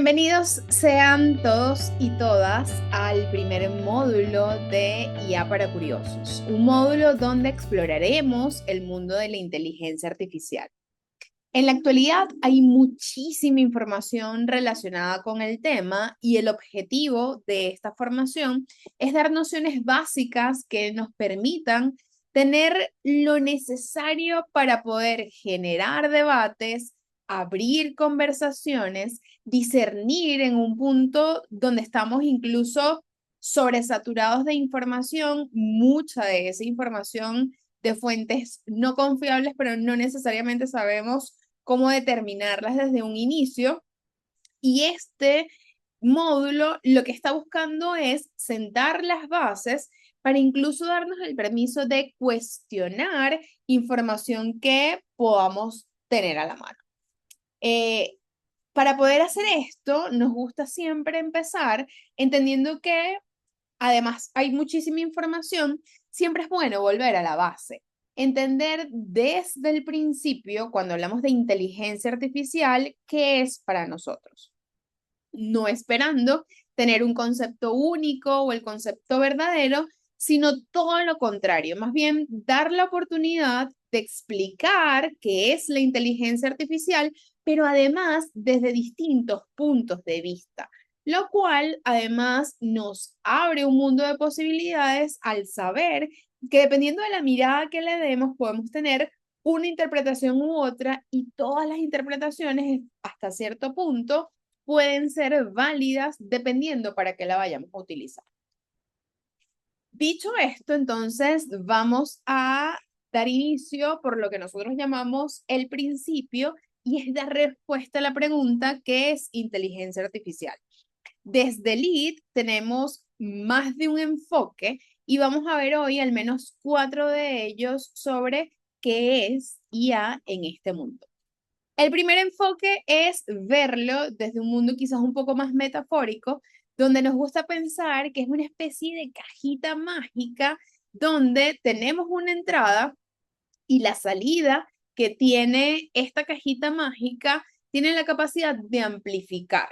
Bienvenidos sean todos y todas al primer módulo de IA para Curiosos, un módulo donde exploraremos el mundo de la inteligencia artificial. En la actualidad hay muchísima información relacionada con el tema y el objetivo de esta formación es dar nociones básicas que nos permitan tener lo necesario para poder generar debates, abrir conversaciones, discernir en un punto donde estamos incluso sobresaturados de información, mucha de esa información de fuentes no confiables, pero no necesariamente sabemos cómo determinarlas desde un inicio. Y este módulo lo que está buscando es sentar las bases para incluso darnos el permiso de cuestionar información que podamos tener a la mano. Eh, para poder hacer esto, nos gusta siempre empezar entendiendo que además hay muchísima información, siempre es bueno volver a la base. Entender desde el principio, cuando hablamos de inteligencia artificial, qué es para nosotros. No esperando tener un concepto único o el concepto verdadero, sino todo lo contrario, más bien dar la oportunidad de explicar qué es la inteligencia artificial, pero además desde distintos puntos de vista, lo cual además nos abre un mundo de posibilidades al saber que dependiendo de la mirada que le demos podemos tener una interpretación u otra y todas las interpretaciones hasta cierto punto pueden ser válidas dependiendo para qué la vayamos a utilizar. Dicho esto, entonces vamos a dar inicio por lo que nosotros llamamos el principio y es dar respuesta a la pregunta ¿qué es inteligencia artificial? Desde LEED tenemos más de un enfoque y vamos a ver hoy al menos 4 de ellos sobre qué es IA en este mundo. El primer enfoque es verlo desde un mundo quizás un poco más metafórico, donde nos gusta pensar que es una especie de cajita mágica donde tenemos una entrada y la salida que tiene esta cajita mágica tiene la capacidad de amplificar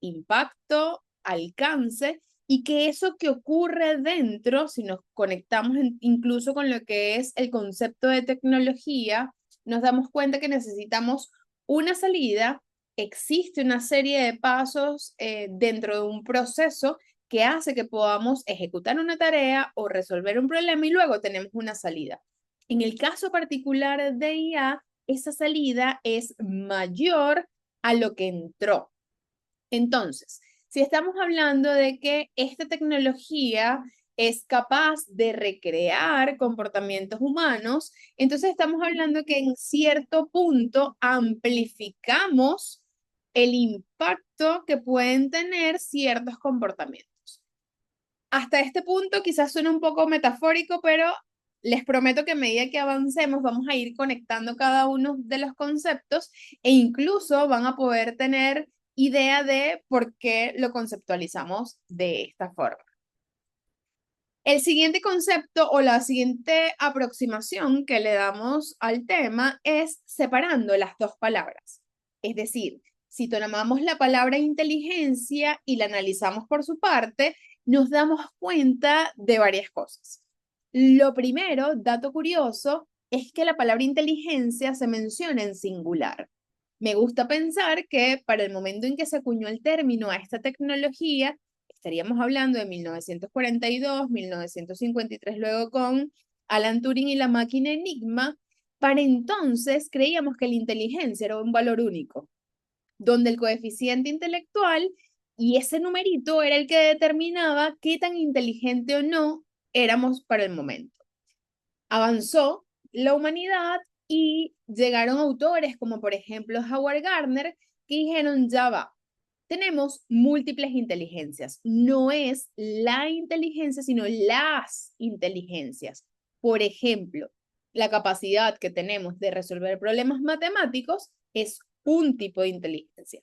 impacto, alcance y que eso que ocurre dentro, si nos conectamos incluso con lo que es el concepto de tecnología, nos damos cuenta que necesitamos una salida, existe una serie de pasos dentro de un proceso que hace que podamos ejecutar una tarea o resolver un problema y luego tenemos una salida. En el caso particular de IA, esa salida es mayor a lo que entró. Entonces, si estamos hablando de que esta tecnología es capaz de recrear comportamientos humanos, entonces estamos hablando que en cierto punto amplificamos el impacto que pueden tener ciertos comportamientos. Hasta este punto quizás suena un poco metafórico, pero les prometo que a medida que avancemos vamos a ir conectando cada uno de los conceptos e incluso van a poder tener idea de por qué lo conceptualizamos de esta forma. El siguiente concepto o la siguiente aproximación que le damos al tema es separando las dos palabras. Es decir, si tomamos la palabra inteligencia y la analizamos por su parte, nos damos cuenta de varias cosas. Lo primero, dato curioso, es que la palabra inteligencia se menciona en singular. Me gusta pensar que para el momento en que se acuñó el término a esta tecnología, estaríamos hablando de 1942, 1953, luego con Alan Turing y la máquina Enigma. Para entonces creíamos que la inteligencia era un valor único, donde el coeficiente intelectual y ese numerito era el que determinaba qué tan inteligente o no éramos para el momento. Avanzó la humanidad y llegaron autores como por ejemplo Howard Gardner que dijeron ya va, tenemos múltiples inteligencias. No es la inteligencia, sino las inteligencias. Por ejemplo, la capacidad que tenemos de resolver problemas matemáticos es un tipo de inteligencia.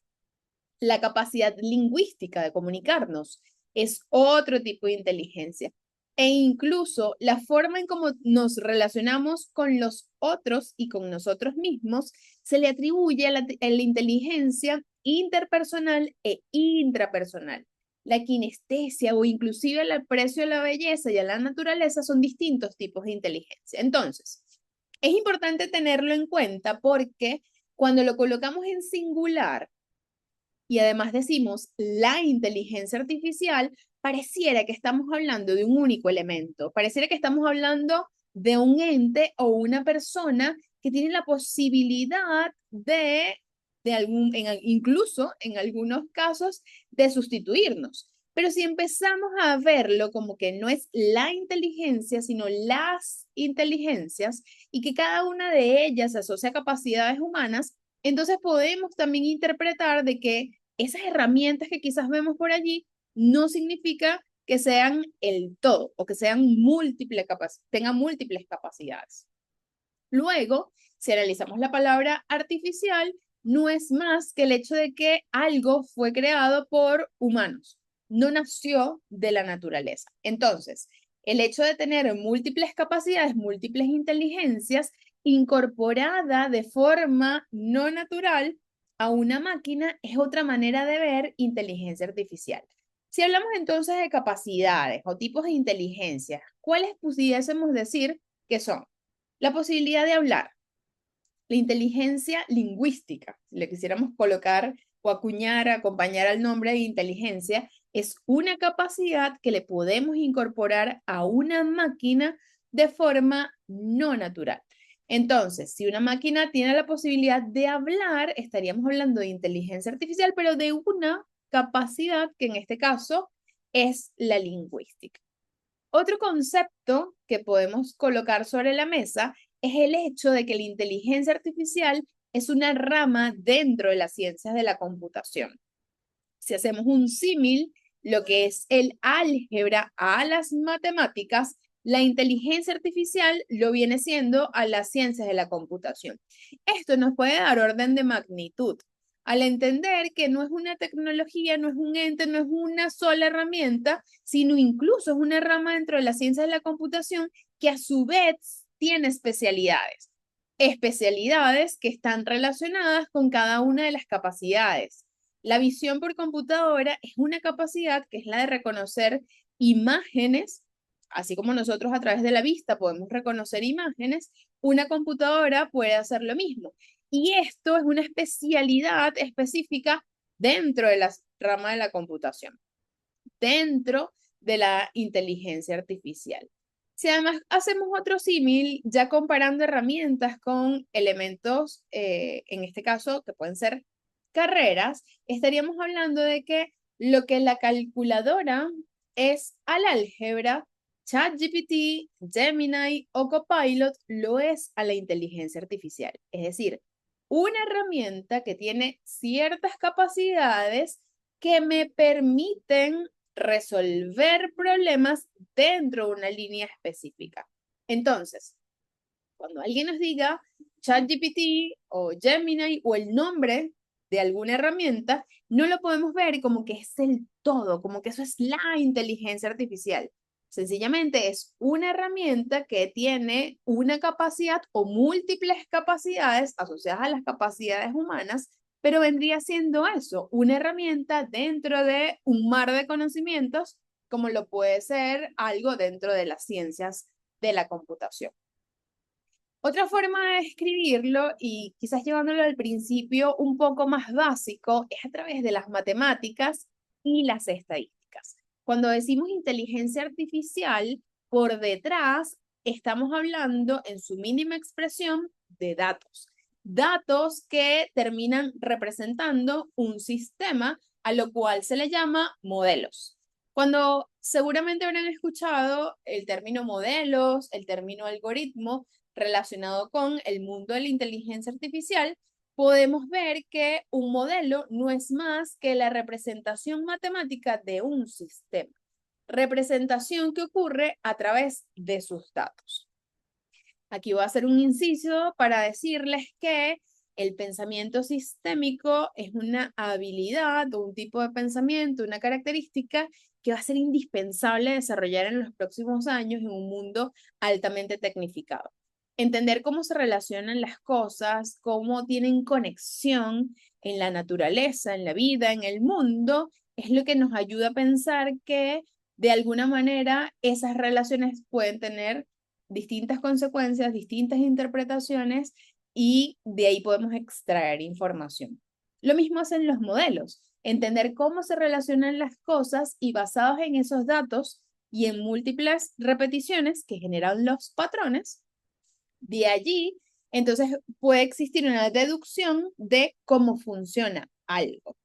La capacidad lingüística de comunicarnos es otro tipo de inteligencia. E incluso la forma en cómo nos relacionamos con los otros y con nosotros mismos se le atribuye a la inteligencia interpersonal e intrapersonal. La kinestesia o inclusive el aprecio a la belleza y a la naturaleza son distintos tipos de inteligencia. Entonces, es importante tenerlo en cuenta porque cuando lo colocamos en singular y además decimos la inteligencia artificial, pareciera que estamos hablando de un único elemento, pareciera que estamos hablando de un ente o una persona que tiene la posibilidad incluso en algunos casos, de sustituirnos. Pero si empezamos a verlo como que no es la inteligencia, sino las inteligencias, y que cada una de ellas se asocia a capacidades humanas, entonces podemos también interpretar de que esas herramientas que quizás vemos por allí no significa que sean el todo o que sean tengan múltiples capacidades. Luego, si analizamos la palabra artificial, no es más que el hecho de que algo fue creado por humanos, no nació de la naturaleza. Entonces, el hecho de tener múltiples capacidades, múltiples inteligencias, incorporada de forma no natural a una máquina, es otra manera de ver inteligencia artificial. Si hablamos entonces de capacidades o tipos de inteligencia, ¿cuáles pudiésemos decir que son? La posibilidad de hablar, la inteligencia lingüística, si le quisiéramos colocar o acuñar, acompañar al nombre de inteligencia, es una capacidad que le podemos incorporar a una máquina de forma no natural. Entonces, si una máquina tiene la posibilidad de hablar, estaríamos hablando de inteligencia artificial, pero de una capacidad que en este caso es la lingüística. Otro concepto que podemos colocar sobre la mesa es el hecho de que la inteligencia artificial es una rama dentro de las ciencias de la computación. Si hacemos un símil, lo que es el álgebra a las matemáticas, la inteligencia artificial lo viene siendo a las ciencias de la computación. Esto nos puede dar orden de magnitud al entender que no es una tecnología, no es un ente, no es una sola herramienta, sino incluso es una rama dentro de las ciencias de la computación que a su vez tiene especialidades. Especialidades que están relacionadas con cada una de las capacidades. La visión por computadora es una capacidad que es la de reconocer imágenes, así como nosotros a través de la vista podemos reconocer imágenes, una computadora puede hacer lo mismo. Y esto es una especialidad específica dentro de la rama de la computación, dentro de la inteligencia artificial. Si además hacemos otro símil, ya comparando herramientas con elementos, en este caso, que pueden ser carreras, estaríamos hablando de que lo que la calculadora es al álgebra, ChatGPT, Gemini o Copilot lo es a la inteligencia artificial. Es decir, una herramienta que tiene ciertas capacidades que me permiten resolver problemas dentro de una línea específica. Entonces, cuando alguien nos diga ChatGPT o Gemini o el nombre de alguna herramienta, no lo podemos ver como que es el todo, como que eso es la inteligencia artificial. Sencillamente es una herramienta que tiene una capacidad o múltiples capacidades asociadas a las capacidades humanas, pero vendría siendo eso, una herramienta dentro de un mar de conocimientos, como lo puede ser algo dentro de las ciencias de la computación. Otra forma de escribirlo, y quizás llevándolo al principio un poco más básico, es a través de las matemáticas y las estadísticas. Cuando decimos inteligencia artificial, por detrás estamos hablando en su mínima expresión de datos. Datos que terminan representando un sistema a lo cual se le llama modelos. Cuando seguramente habrán escuchado el término modelos, el término algoritmo, relacionado con el mundo de la inteligencia artificial, podemos ver que un modelo no es más que la representación matemática de un sistema. Representación que ocurre a través de sus datos. Aquí voy a hacer un inciso para decirles que el pensamiento sistémico es una habilidad o un tipo de pensamiento, una característica que va a ser indispensable desarrollar en los próximos años en un mundo altamente tecnificado. Entender cómo se relacionan las cosas, cómo tienen conexión en la naturaleza, en la vida, en el mundo, es lo que nos ayuda a pensar que de alguna manera esas relaciones pueden tener distintas consecuencias, distintas interpretaciones y de ahí podemos extraer información. Lo mismo hacen los modelos, entender cómo se relacionan las cosas y basados en esos datos y en múltiples repeticiones que generan los patrones, de allí, entonces puede existir una deducción de cómo funciona algo,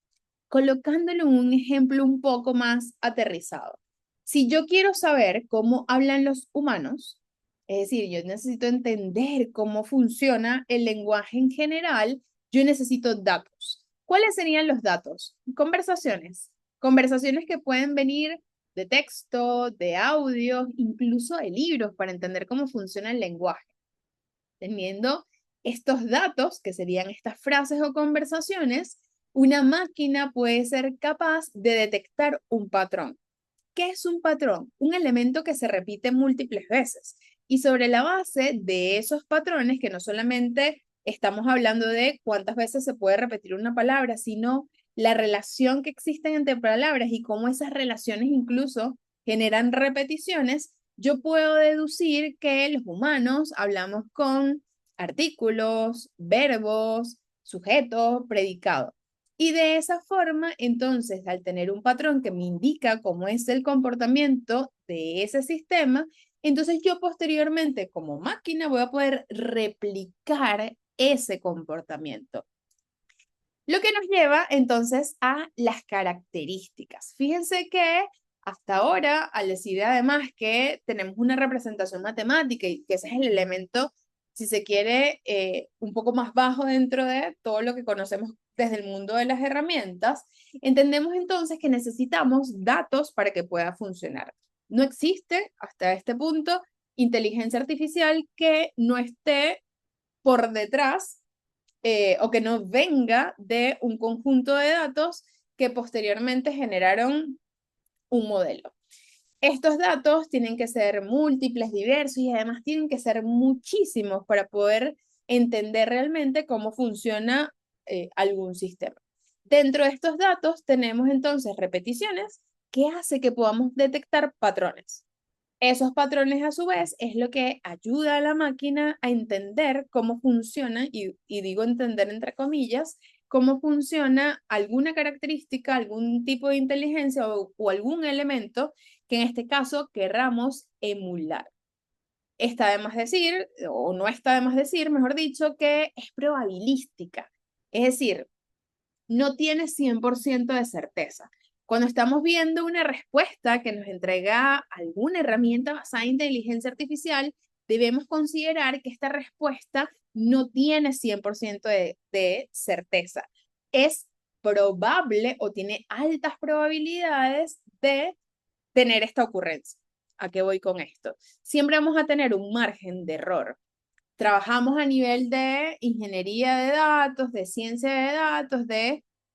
colocándolo en un ejemplo un poco más aterrizado. Si yo quiero saber cómo hablan los humanos, es decir, yo necesito entender cómo funciona el lenguaje en general, yo necesito datos. ¿Cuáles serían los datos? Conversaciones. Conversaciones que pueden venir de texto, de audio, incluso de libros para entender cómo funciona el lenguaje. Teniendo estos datos, que serían estas frases o conversaciones, una máquina puede ser capaz de detectar un patrón. ¿Qué es un patrón? Un elemento que se repite múltiples veces. Y sobre la base de esos patrones, que no solamente estamos hablando de cuántas veces se puede repetir una palabra, sino la relación que existe entre palabras y cómo esas relaciones incluso generan repeticiones, yo puedo deducir que los humanos hablamos con artículos, verbos, sujetos, predicados. Y de esa forma, entonces, al tener un patrón que me indica cómo es el comportamiento de ese sistema, entonces yo posteriormente como máquina voy a poder replicar ese comportamiento. Lo que nos lleva entonces a las características. Fíjense que hasta ahora, al decir además que tenemos una representación matemática y que ese es el elemento, si se quiere, un poco más bajo dentro de todo lo que conocemos desde el mundo de las herramientas, entendemos entonces que necesitamos datos para que pueda funcionar. No existe hasta este punto inteligencia artificial que no esté por detrás o que no venga de un conjunto de datos que posteriormente generaron un modelo. Estos datos tienen que ser múltiples, diversos y además tienen que ser muchísimos para poder entender realmente cómo funciona algún sistema. Dentro de estos datos tenemos entonces repeticiones que hace que podamos detectar patrones. Esos patrones a su vez es lo que ayuda a la máquina a entender cómo funciona, y digo entender entre comillas, cómo funciona alguna característica, algún tipo de inteligencia o algún elemento que en este caso querramos emular. Está de más decir, o no está de más decir, mejor dicho, que es probabilística. Es decir, no tiene 100% de certeza. Cuando estamos viendo una respuesta que nos entrega alguna herramienta basada en inteligencia artificial, debemos considerar que esta respuesta no tiene 100% de certeza. Es probable o tiene altas probabilidades de tener esta ocurrencia. ¿A qué voy con esto? Siempre vamos a tener un margen de error. Trabajamos a nivel de ingeniería de datos, de ciencia de datos,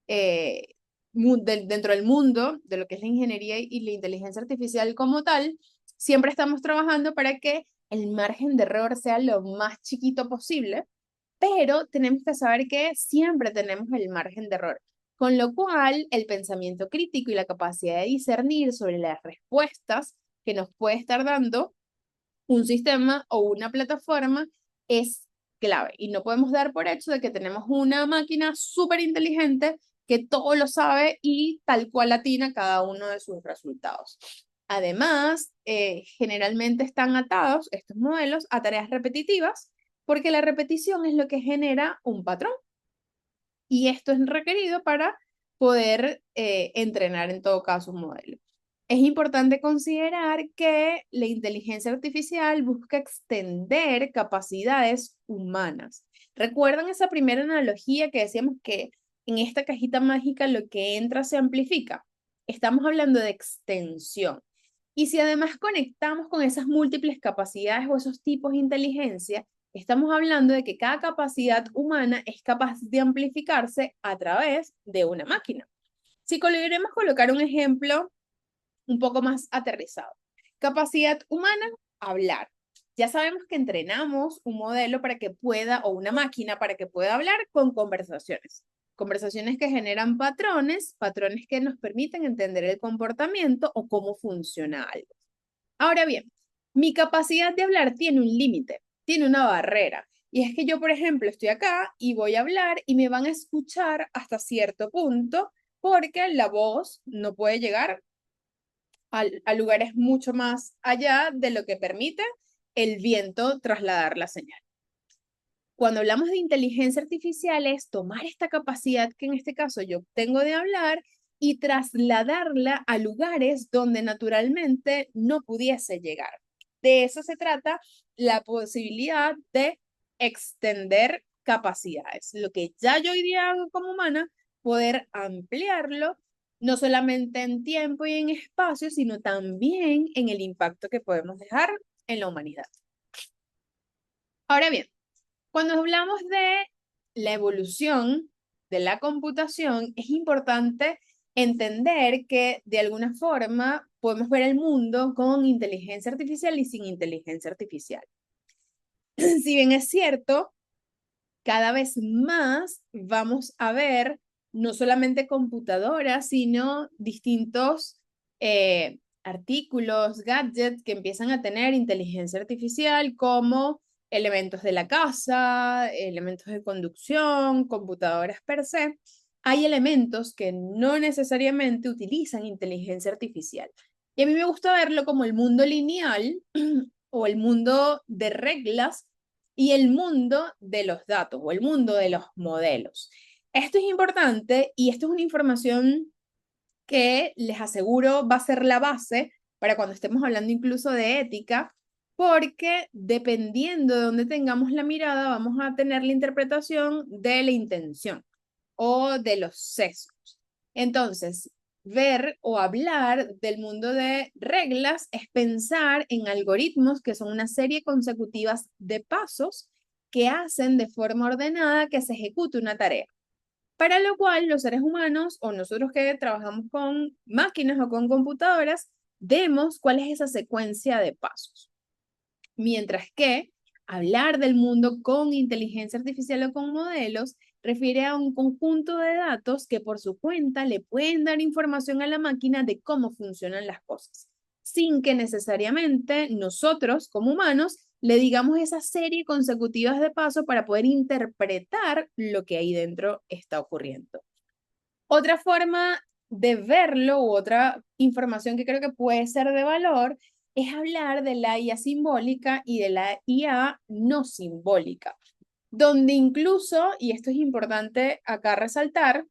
eh, dentro del mundo de lo que es la ingeniería y la inteligencia artificial como tal, siempre estamos trabajando para que el margen de error sea lo más chiquito posible, pero tenemos que saber que siempre tenemos el margen de error, con lo cual el pensamiento crítico y la capacidad de discernir sobre las respuestas que nos puede estar dando un sistema o una plataforma es clave. Y no podemos dar por hecho de que tenemos una máquina súper inteligente que todo lo sabe y tal cual atina cada uno de sus resultados. Además, generalmente están atados estos modelos a tareas repetitivas porque la repetición es lo que genera un patrón. Y esto es requerido para poder entrenar en todo caso un modelo. Es importante considerar que la inteligencia artificial busca extender capacidades humanas. ¿Recuerdan esa primera analogía que decíamos que en esta cajita mágica lo que entra se amplifica? Estamos hablando de extensión. Y si además conectamos con esas múltiples capacidades o esos tipos de inteligencia, estamos hablando de que cada capacidad humana es capaz de amplificarse a través de una máquina. Si queremos colocar un ejemplo un poco más aterrizado. Capacidad humana, hablar. Ya sabemos que entrenamos un modelo para que pueda, o una máquina para que pueda hablar con conversaciones. Conversaciones que generan patrones, patrones que nos permiten entender el comportamiento o cómo funciona algo. Ahora bien, mi capacidad de hablar tiene un límite, tiene una barrera. Y es que yo, por ejemplo, estoy acá y voy a hablar y me van a escuchar hasta cierto punto porque la voz no puede llegar a lugares mucho más allá de lo que permite el viento trasladar la señal. Cuando hablamos de inteligencia artificial es tomar esta capacidad que en este caso yo tengo de hablar y trasladarla a lugares donde naturalmente no pudiese llegar. De eso se trata la posibilidad de extender capacidades. Lo que ya yo hoy día hago como humana, poder ampliarlo no solamente en tiempo y en espacio, sino también en el impacto que podemos dejar en la humanidad. Ahora bien, cuando hablamos de la evolución de la computación, es importante entender que de alguna forma podemos ver el mundo con inteligencia artificial y sin inteligencia artificial. Si bien es cierto, cada vez más vamos a ver no solamente computadoras, sino distintos artículos, gadgets que empiezan a tener inteligencia artificial como elementos de la casa, elementos de conducción, computadoras per se. Hay elementos que no necesariamente utilizan inteligencia artificial. Y a mí me gusta verlo como el mundo lineal o el mundo de reglas y el mundo de los datos o el mundo de los modelos. Esto es importante y esto es una información que les aseguro va a ser la base para cuando estemos hablando incluso de ética, porque dependiendo de dónde tengamos la mirada, vamos a tener la interpretación de la intención o de los sesgos. Entonces, ver o hablar del mundo de reglas es pensar en algoritmos que son una serie consecutivas de pasos que hacen de forma ordenada que se ejecute una tarea. Para lo cual los seres humanos o nosotros que trabajamos con máquinas o con computadoras, vemos cuál es esa secuencia de pasos. Mientras que hablar del mundo con inteligencia artificial o con modelos refiere a un conjunto de datos que por su cuenta le pueden dar información a la máquina de cómo funcionan las cosas, sin que necesariamente nosotros como humanos le digamos esa serie consecutiva de pasos para poder interpretar lo que ahí dentro está ocurriendo. Otra forma de verlo u otra información que creo que puede ser de valor es hablar de la IA simbólica y de la IA no simbólica, donde incluso, y esto es importante acá resaltar,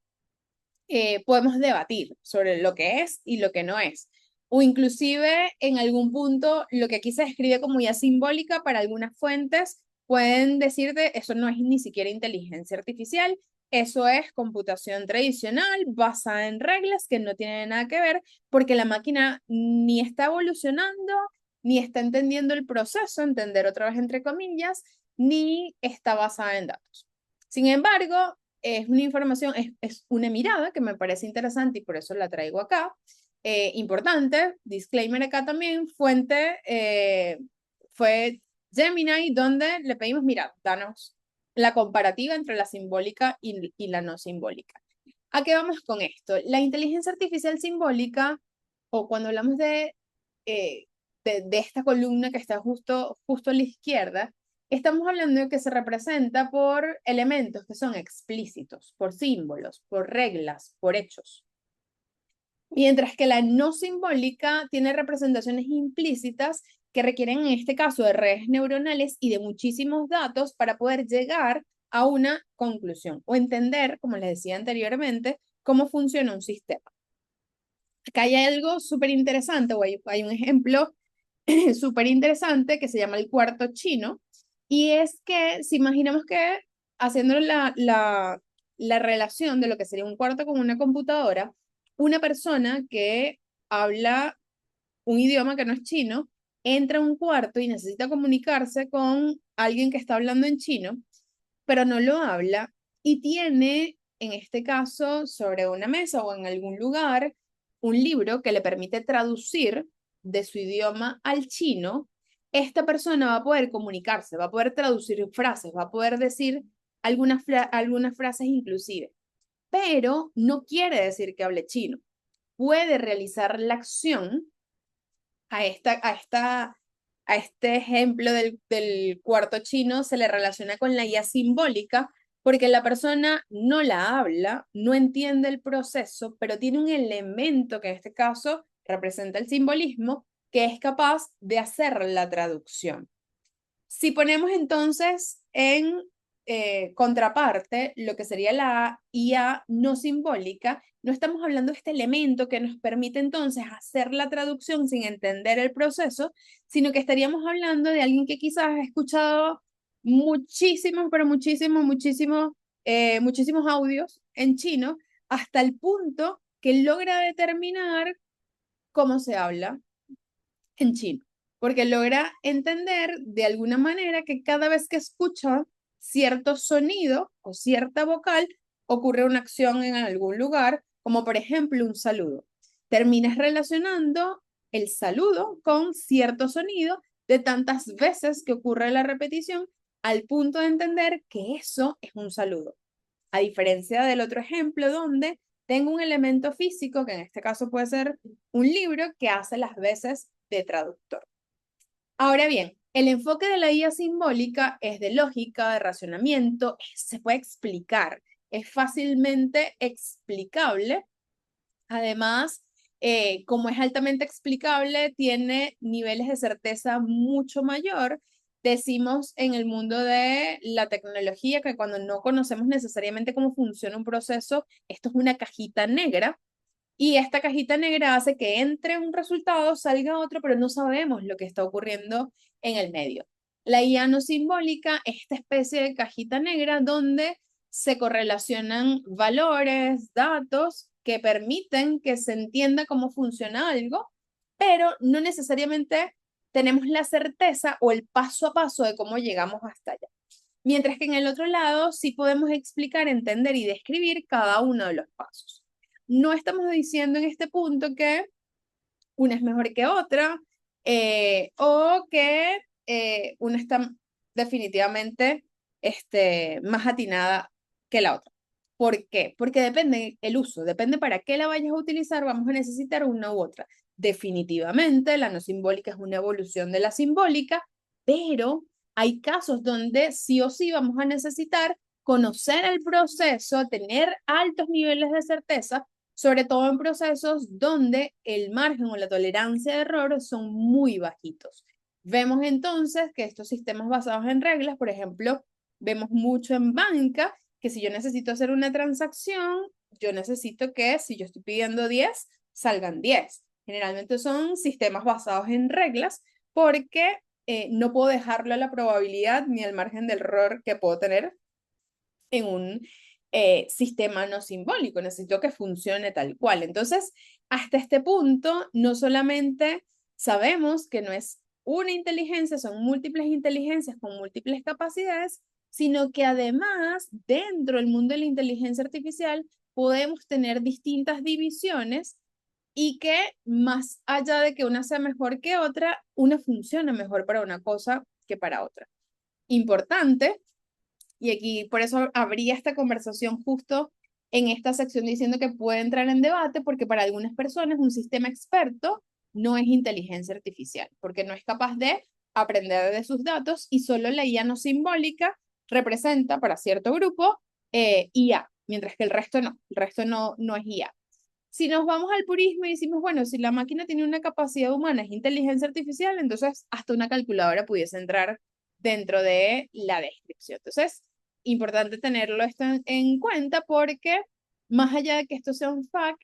podemos debatir sobre lo que es y lo que no es. O inclusive en algún punto lo que aquí se describe como IA simbólica para algunas fuentes pueden decirte eso no es ni siquiera inteligencia artificial, eso es computación tradicional basada en reglas que no tienen nada que ver porque la máquina ni está evolucionando, ni está entendiendo el proceso, entender otra vez entre comillas, ni está basada en datos. Sin embargo, es una información, es una mirada que me parece interesante y por eso la traigo acá. Importante, disclaimer acá también, fuente fue Gemini, donde le pedimos, mira, danos la comparativa entre la simbólica y la no simbólica. ¿A qué vamos con esto? La inteligencia artificial simbólica, o cuando hablamos de esta columna que está justo a la izquierda, estamos hablando de que se representa por elementos que son explícitos, por símbolos, por reglas, por hechos. Mientras que la no simbólica tiene representaciones implícitas que requieren en este caso de redes neuronales y de muchísimos datos para poder llegar a una conclusión o entender, como les decía anteriormente, cómo funciona un sistema. Acá hay algo súper interesante, o hay un ejemplo súper interesante que se llama el cuarto chino, y es que si imaginamos que haciendo la relación de lo que sería un cuarto con una computadora, una persona que habla un idioma que no es chino, entra a un cuarto y necesita comunicarse con alguien que está hablando en chino, pero no lo habla y tiene, en este caso, sobre una mesa o en algún lugar, un libro que le permite traducir de su idioma al chino esta persona va a poder comunicarse, va a poder traducir frases, va a poder decir algunas frases inclusive, pero no quiere decir que hable chino. Puede realizar la acción a este ejemplo del cuarto chino se le relaciona con la guía simbólica porque la persona no la habla, no entiende el proceso, pero tiene un elemento que en este caso representa el simbolismo que es capaz de hacer la traducción. Si ponemos entonces en contraparte lo que sería la IA no simbólica, no estamos hablando de este elemento que nos permite entonces hacer la traducción sin entender el proceso, sino que estaríamos hablando de alguien que quizás ha escuchado muchísimos, pero muchísimos audios en chino hasta el punto que logra determinar cómo se habla en chino, porque logra entender de alguna manera que cada vez que escucha cierto sonido o cierta vocal, ocurre una acción en algún lugar, como por ejemplo un saludo. Terminas relacionando el saludo con cierto sonido de tantas veces que ocurre la repetición al punto de entender que eso es un saludo. A diferencia del otro ejemplo donde tengo un elemento físico, que en este caso puede ser un libro, que hace las veces de traductor. Ahora bien, el enfoque de la guía simbólica es de lógica, de razonamiento, se puede explicar, es fácilmente explicable. Además, como es altamente explicable, tiene niveles de certeza mucho mayor. Decimos en el mundo de la tecnología que cuando no conocemos necesariamente cómo funciona un proceso, esto es una cajita negra y esta cajita negra hace que entre un resultado, salga otro, pero no sabemos lo que está ocurriendo en el medio. La IA no simbólica es esta especie de cajita negra donde se correlacionan valores, datos que permiten que se entienda cómo funciona algo, pero no necesariamente tenemos la certeza o el paso a paso de cómo llegamos hasta allá. Mientras que en el otro lado sí podemos explicar, entender y describir cada uno de los pasos. No estamos diciendo en este punto que una es mejor que otra o que una está definitivamente más atinada que la otra. ¿Por qué? Porque depende el uso, depende para qué la vayas a utilizar, vamos a necesitar una u otra. Definitivamente la no simbólica es una evolución de la simbólica, pero hay casos donde sí o sí vamos a necesitar conocer el proceso, tener altos niveles de certeza, sobre todo en procesos donde el margen o la tolerancia de error son muy bajitos. Vemos entonces que estos sistemas basados en reglas, por ejemplo, vemos mucho en banca, que si yo necesito hacer una transacción, yo necesito que si yo estoy pidiendo 10, salgan 10. Generalmente son sistemas basados en reglas porque no puedo dejarlo a la probabilidad ni al margen del error que puedo tener en un sistema no simbólico, necesito que funcione tal cual. Entonces, hasta este punto, no solamente sabemos que no es una inteligencia, son múltiples inteligencias con múltiples capacidades, sino que además, dentro del mundo de la inteligencia artificial, podemos tener distintas divisiones y que más allá de que una sea mejor que otra, una funciona mejor para una cosa que para otra. Importante, y aquí por eso habría esta conversación justo en esta sección diciendo que puede entrar en debate porque para algunas personas un sistema experto no es inteligencia artificial, porque no es capaz de aprender de sus datos y solo la IA no simbólica representa para cierto grupo IA, mientras que el resto no es IA. Si nos vamos al purismo y decimos, bueno, si la máquina tiene una capacidad humana, es inteligencia artificial, entonces hasta una calculadora pudiese entrar dentro de la descripción. Entonces, importante tenerlo esto en cuenta porque más allá de que esto sea un fact,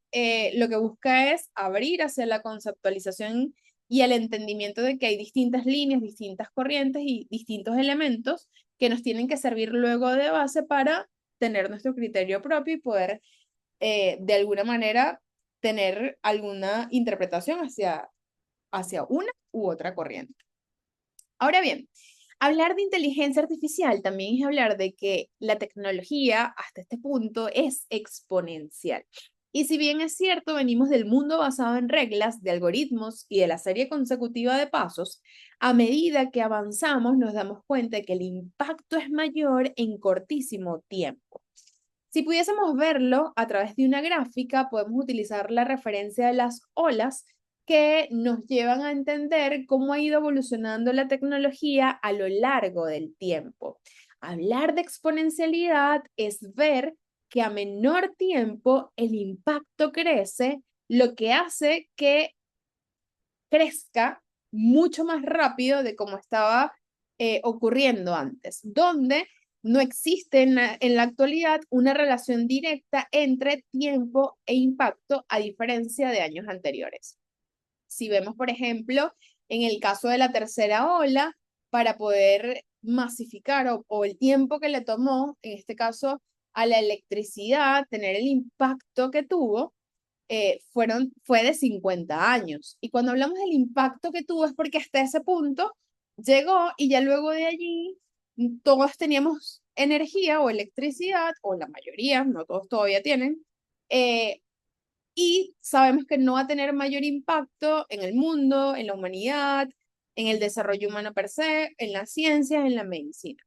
lo que busca es abrir hacia la conceptualización y el entendimiento de que hay distintas líneas, distintas corrientes y distintos elementos que nos tienen que servir luego de base para tener nuestro criterio propio y poder de alguna manera tener alguna interpretación hacia una u otra corriente. Ahora bien, hablar de inteligencia artificial también es hablar de que la tecnología hasta este punto es exponencial. Y si bien es cierto, venimos del mundo basado en reglas, de algoritmos y de la serie consecutiva de pasos, a medida que avanzamos nos damos cuenta de que el impacto es mayor en cortísimo tiempo. Si pudiésemos verlo a través de una gráfica, podemos utilizar la referencia de las olas que nos llevan a entender cómo ha ido evolucionando la tecnología a lo largo del tiempo. Hablar de exponencialidad es ver que a menor tiempo el impacto crece, lo que hace que crezca mucho más rápido de como estaba ocurriendo antes, donde no existe en la actualidad una relación directa entre tiempo e impacto a diferencia de años anteriores. Si vemos, por ejemplo, en el caso de la tercera ola, para poder masificar o el tiempo que le tomó, en este caso, a la electricidad, tener el impacto que tuvo, fue de 50 años. Y cuando hablamos del impacto que tuvo es porque hasta ese punto llegó y ya luego de allí todos teníamos energía o electricidad, o la mayoría, no todos todavía tienen, eh, y sabemos que no va a tener mayor impacto en el mundo, en la humanidad, en el desarrollo humano per se, en las ciencias, en la medicina.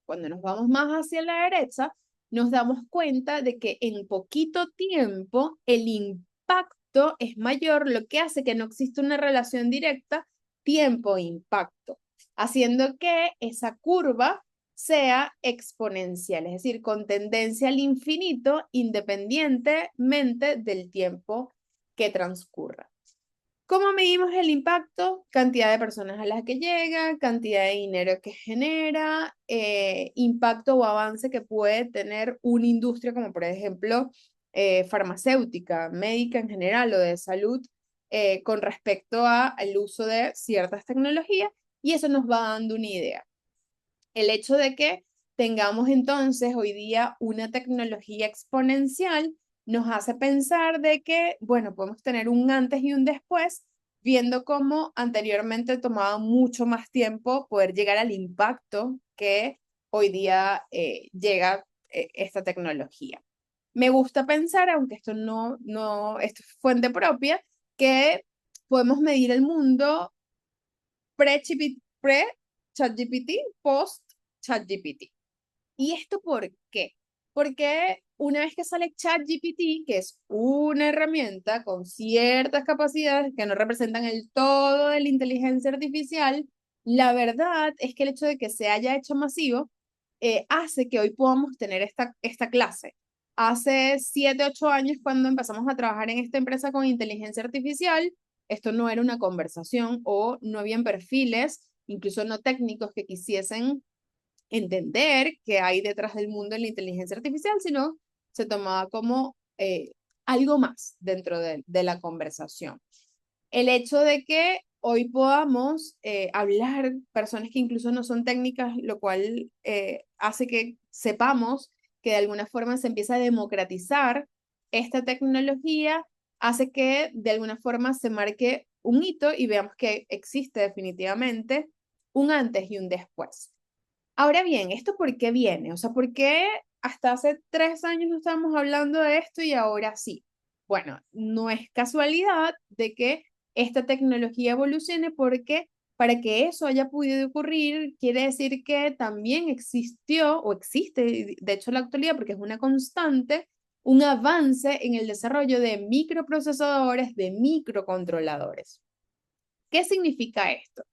Cuando nos vamos más hacia la derecha, nos damos cuenta de que en poquito tiempo el impacto es mayor, lo que hace que no exista una relación directa tiempo-impacto, haciendo que esa curva sea exponencial, es decir, con tendencia al infinito independientemente del tiempo que transcurra. ¿Cómo medimos el impacto? Cantidad de personas a las que llega, cantidad de dinero que genera, impacto o avance que puede tener una industria como por ejemplo farmacéutica, médica en general o de salud con respecto al uso de ciertas tecnologías y eso nos va dando una idea. El hecho de que tengamos entonces hoy día una tecnología exponencial nos hace pensar de que, bueno, podemos tener un antes y un después, viendo cómo anteriormente tomaba mucho más tiempo poder llegar al impacto que hoy día llega esta tecnología. Me gusta pensar, aunque esto es fuente propia, que podemos medir el mundo pre-ChatGPT, post-ChatGPT. ¿Y esto por qué? Porque una vez que sale ChatGPT, que es una herramienta con ciertas capacidades que no representan el todo de la inteligencia artificial, la verdad es que el hecho de que se haya hecho masivo hace que hoy podamos tener esta clase. Hace 7, 8 años, cuando empezamos a trabajar en esta empresa con inteligencia artificial, esto no era una conversación o no habían perfiles, incluso no técnicos, que quisiesen entender qué hay detrás del mundo de la inteligencia artificial, sino se tomaba como algo más dentro de la conversación. El hecho de que hoy podamos hablar personas que incluso no son técnicas, lo cual hace que sepamos que de alguna forma se empieza a democratizar esta tecnología, hace que de alguna forma se marque un hito y veamos que existe definitivamente un antes y un después. Ahora bien, ¿esto por qué viene? O sea, ¿por qué hasta hace 3 años no estábamos hablando de esto y ahora sí? Bueno, no es casualidad de que esta tecnología evolucione porque para que eso haya podido ocurrir, quiere decir que también existió o existe, de hecho en la actualidad, porque es una constante, un avance en el desarrollo de microprocesadores, de microcontroladores. ¿Qué significa esto?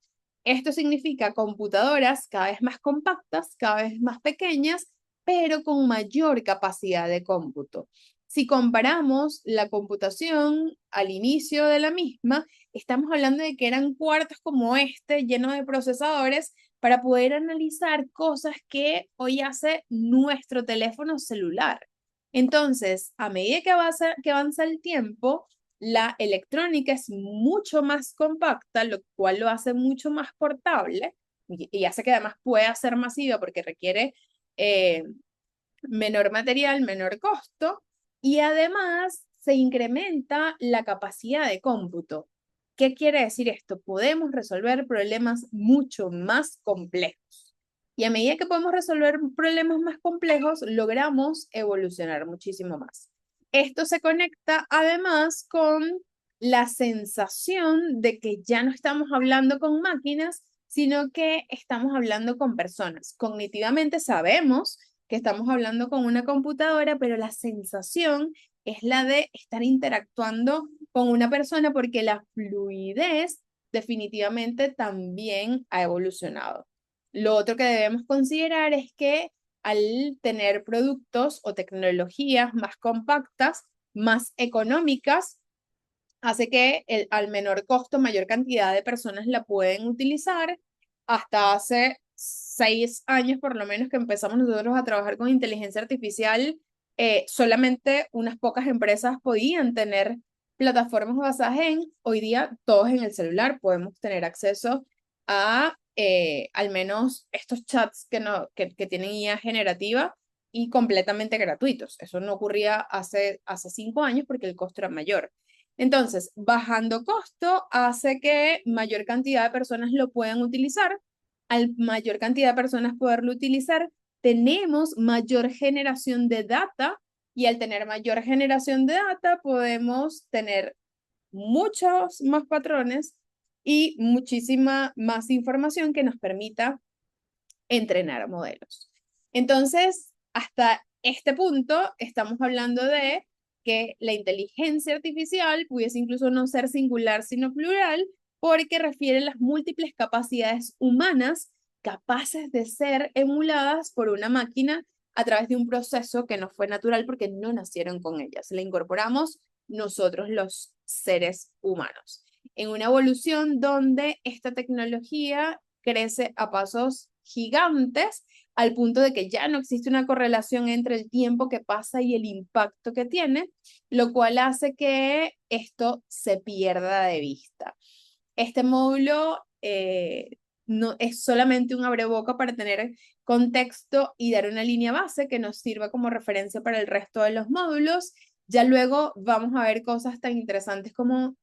Esto significa computadoras cada vez más compactas, cada vez más pequeñas, pero con mayor capacidad de cómputo. Si comparamos la computación al inicio de la misma, estamos hablando de que eran cuartos como este, llenos de procesadores, para poder analizar cosas que hoy hace nuestro teléfono celular. Entonces, a medida que avanza el tiempo, la electrónica es mucho más compacta, lo cual lo hace mucho más portable y hace que además pueda ser masiva porque requiere eh, menor material, menor costo y además se incrementa la capacidad de cómputo. ¿Qué quiere decir esto? Podemos resolver problemas mucho más complejos. Y a medida que podemos resolver problemas más complejos, logramos evolucionar muchísimo más. Esto se conecta además con la sensación de que ya no estamos hablando con máquinas, sino que estamos hablando con personas. Cognitivamente sabemos que estamos hablando con una computadora, pero la sensación es la de estar interactuando con una persona porque la fluidez definitivamente también ha evolucionado. Lo otro que debemos considerar es que al tener productos o tecnologías más compactas, más económicas, hace que al menor costo, mayor cantidad de personas la pueden utilizar. Hasta hace 6 años, por lo menos, que empezamos nosotros a trabajar con inteligencia artificial, solamente unas pocas empresas podían tener plataformas basadas en, hoy día todos en el celular podemos tener acceso a al menos estos chats que tienen IA generativa y completamente gratuitos. Eso no ocurría hace 5 años porque el costo era mayor. Entonces, bajando costo hace que mayor cantidad de personas lo puedan utilizar. Al mayor cantidad de personas poderlo utilizar, tenemos mayor generación de data y al tener mayor generación de data podemos tener muchos más patrones y muchísima más información que nos permita entrenar modelos. Entonces, hasta este punto estamos hablando de que la inteligencia artificial pudiese incluso no ser singular, sino plural, porque refiere a las múltiples capacidades humanas capaces de ser emuladas por una máquina a través de un proceso que no fue natural porque no nacieron con ellas. Le incorporamos nosotros los seres humanos. En una evolución donde esta tecnología crece a pasos gigantes, al punto de que ya no existe una correlación entre el tiempo que pasa y el impacto que tiene, lo cual hace que esto se pierda de vista. Este módulo no es solamente un abreboca para tener contexto y dar una línea base que nos sirva como referencia para el resto de los módulos. Ya luego vamos a ver cosas tan interesantes como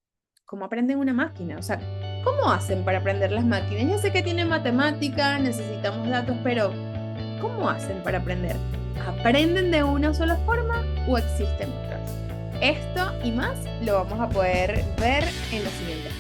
cómo aprenden una máquina, o sea, ¿cómo hacen para aprender las máquinas? Ya sé que tienen matemática, necesitamos datos, pero ¿cómo hacen para aprender? ¿Aprenden de una sola forma o existen otras? Esto y más lo vamos a poder ver en los siguientes.